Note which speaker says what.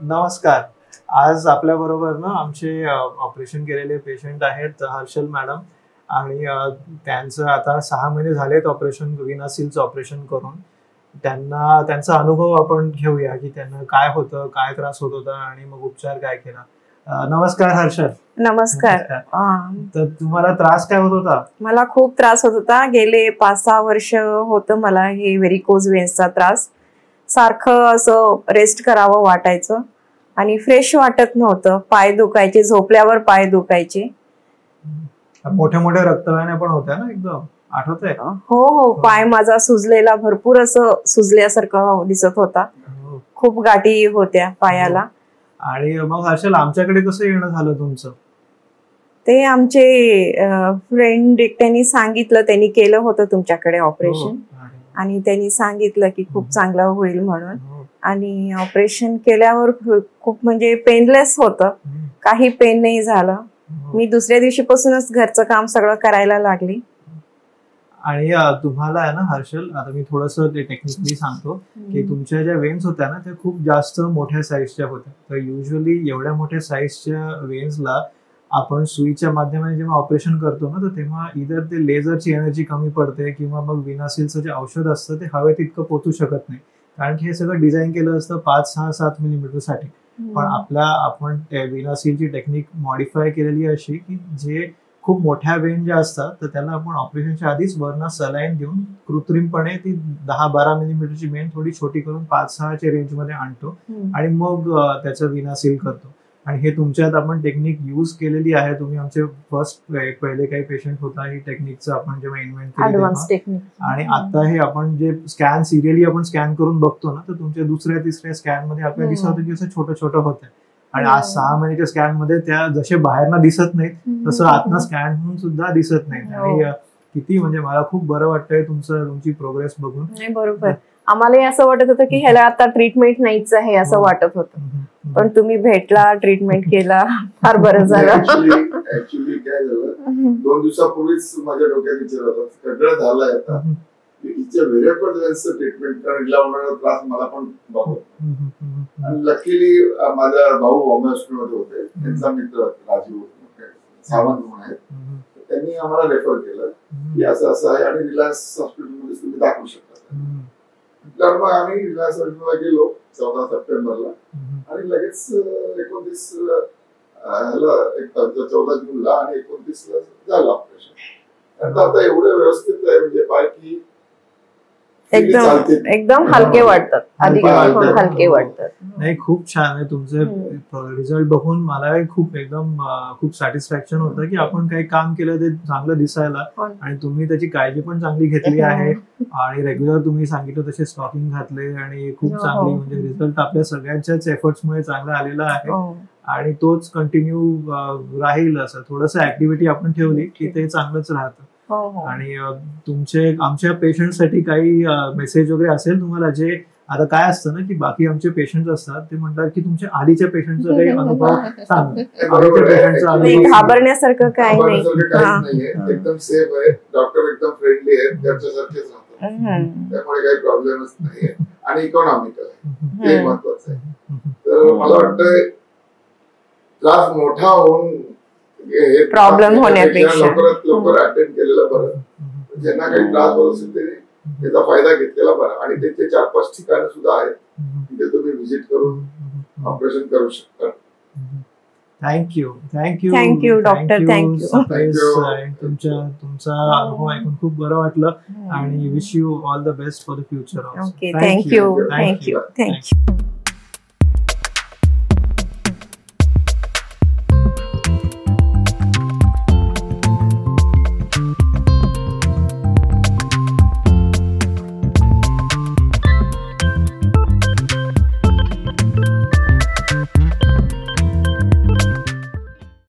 Speaker 1: नमस्कार. आज आपल्या बरोबर ना आमचे ऑपरेशन केलेले पेशंट आहेत हर्षल मॅडम आणि त्यांचं आता 6 महिने झालेत ऑपरेशन विनासीलचं ऑपरेशन करून. त्यांना त्यांचा अनुभव आपण घेऊया की त्यांना काय होतं, काय त्रास होत होता आणि मग उपचार काय केला. नमस्कार हर्षल.
Speaker 2: नमस्कार.
Speaker 1: तर तुम्हाला त्रास काय होत होता?
Speaker 2: मला खूप त्रास होत होता. गेले 5-6 वर्ष होतं मला हे व्हेरिकोज वेन्सचा त्रास. सारखं असं रेस्ट करावं वाटायचं आणि फ्रेश वाटत नव्हतं. पाय दुखायचे, झोपल्यावर पाय दुखायचे.
Speaker 1: मोठे मोठे रक्तवाहिन्या पण होत्या ना एकदम, आठवतंय?
Speaker 2: हो हो, पाय माझा सुजलेला, भरपूर असं सुजल्यासारखं दिसत होता. खूप गाठी होत्या पायाला.
Speaker 1: आणि मग हर्षल आमच्याकडे कसं येणं झालं तुमचं?
Speaker 2: ते आमचे फ्रेंड त्यांनी सांगितलं, त्यांनी केलं होतं तुमच्याकडे ऑपरेशन आणि त्यांनी सांगितलं की खूप चांगलं होईल म्हणून. आणि ऑपरेशन केल्यावर खूप म्हणजे पेनलेस होतं, काही पेन नाही झालं. मी दुसऱ्या दिवशीपासूनच घरचं काम सगळं करायला लागली.
Speaker 1: आणि तुम्हाला आहे ना हर्षल, आता मी थोडंसं ते टेक्निकली सांगतो की तुमच्या ज्या वेन्स होत्या ना त्या खूप जास्त मोठ्या साईजच्या होत्या. तर युजली एवढ्या मोठ्या साईजच्या वेन्सला आपण सुईच्या माध्यमाने जेव्हा ऑपरेशन करतो ना, तर तेव्हा इधर ते लेझरची एनर्जी कमी पडते किंवा मग विनासीलचं जे औषध असतं ते हवेत इतकं पोचू शकत नाही, कारण की हे सगळं डिझाईन केलं असतं 5, 6, 7 मिलीमीटरसाठी. पण आपण विनासीलची टेक्निक मॉडिफाय केलेली अशी की जे खूप मोठ्या वेन ज्या असतात तर त्याला आपण ऑपरेशनच्या आधीच वरनं सलाईन देऊन कृत्रिमपणे ती 10-12 मिलीमीटरची वेन थोडी छोटी करून 5-6च्या रेंजमध्ये आणतो आणि मग त्याचं विनासील करतो. आणि हे तुमच्यात आपण टेक्निक यूज केलेली आहे. तुम्ही आमचे पहिले काही पेशंट होता ही टेक्निकचं आपण जेव्हा इन्व्हेंट केली, आणि आता हे आपण जे स्कॅन सिरियली आपण स्कॅन करून बघतो ना, तर तुमच्या दुसऱ्या-तिसऱ्या स्कॅन मध्ये आपल्याला दिसत होतं की असं छोटं छोटं होतं. आणि आज 6 महिन्याच्या स्कॅन मध्ये त्या जसे बाहेरनं दिसत नाहीत तसं आतनं स्कॅन होऊन सुद्धा दिसत नाहीत. आणि किती म्हणजे मला खूप बरं वाटतंय तुमची प्रोग्रेस बघून.
Speaker 2: बरोबर, आम्हालाही असं वाटत होतं की ह्याला आता ट्रीटमेंट नाहीच आहे असं वाटत होतं, पण तुम्ही भेटला, ट्रीटमेंट केला, फार बरं झालं.
Speaker 3: ऍक्च्युली काय झालं, 2 दिवसापूर्वीच माझ्या डोक्यात विचार होता, सगळं झालंय आता तिच्या व्हेरिकोज वेन्सचं ट्रीटमेंट करायला होणारा त्रास मला पण बघतो. आणि लकीली माझा भाऊ होमिओपॅथीमध्ये होते, त्यांचा मित्र राजीव सावंत म्हणून आहेत, त्यांनी आम्हाला रेफर केलं की असं असं आहे आणि रिलायन्स हॉस्पिटलमध्ये तुम्ही दाखवू शकता. तर मग आम्ही रिलायन्स हॉस्पिटलला गेलो 14 सप्टेंबरला आणि लगेच 29 14 जूनला आणि 29ला झालं ऑपरेशन. आता एवढं व्यवस्थित आहे म्हणजे पाय की
Speaker 2: एकदम हलके वाटतात, अधिक हलके वाटतात.
Speaker 1: नाही, खूप छान आहे तुमचे रिझल्ट बघून. मला खूप सॅटिस्फॅक्शन होतं की आपण काही काम केलं ते चांगलं दिसायला, आणि तुम्ही त्याची काळजी पण चांगली घेतली आहे आणि रेग्युलर तुम्ही सांगितलं तसे स्टॉकिंग घातले आणि खूप चांगली म्हणजे रिझल्ट आपल्या सगळ्यांच्याच एफर्ट्समुळे चांगला आलेला आहे आणि तोच कंटिन्यू राहील. असं थोडंसं ऍक्टिव्हिटी आपण ठेवली की ते चांगलंच राहतं. आणि आमच्या पेशंटसाठी काही मेसेज वगैरे असेल तुम्हाला? जे आता काय असतं ना की बाकी आमचे पेशंट असतात ते म्हणतात की तुमच्या आधीच्या पेशंटचा काही अनुभव सांगा.
Speaker 2: घाबरण्यासारखं काही
Speaker 3: नाहीये, एकदम सेफ आहे, डॉक्टर एकदम फ्रेंडली आहेत, त्यांच्यासारखेच राहतात, त्यामुळे काही प्रॉब्लेमच नाहीये आणि इकॉनॉमिकल आहे, ते महत्वाचं आहे. तर मला वाटतंय त्रास मोठा होऊन
Speaker 2: प्रॉब्लेम होण्यापेक्षा
Speaker 3: लवकर अटेंड केलेलं बरं. ज्यांना काही त्रास होत असेल त्याचा फायदा घेतलेला बरा. आणि तिथे 4-5 ठिकाणं सुद्धा आहेत तिथे तुम्ही व्हिजिट करून ऑपरेशन करू शकता.
Speaker 1: Thank you
Speaker 2: doctor, thank you.
Speaker 1: तुमचा अनुभव ऐकून खूप बरं वाटलं आणि wish you all the best for the future.
Speaker 2: Thank you.